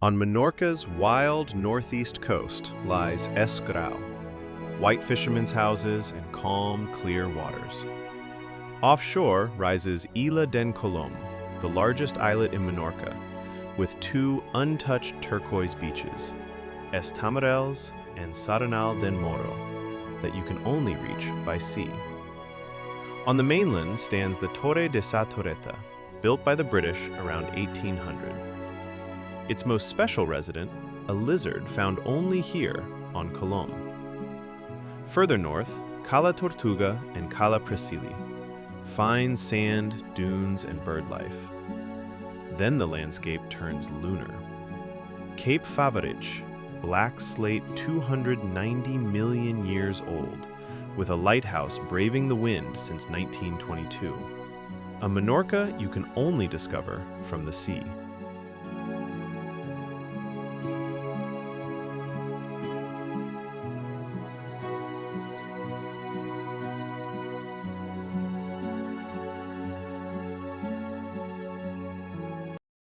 On Menorca's wild northeast coast lies Grau, white fishermen's houses and calm, clear waters. Offshore rises Isla den Colom, the largest islet in Menorca, with two untouched turquoise beaches, Tamarells and Saranal den Moro, that you can only reach by sea. On the mainland stands the Torre de Sa Torreta, built by the British around 1800. Its most special resident, a lizard found only here on Colom. Further north, Cala Tortuga and Cala Presili, fine sand, dunes, and bird life. Then the landscape turns lunar. Cape Favaritx, black slate 290 million years old, with a lighthouse braving the wind since 1922. A Menorca you can only discover from the sea.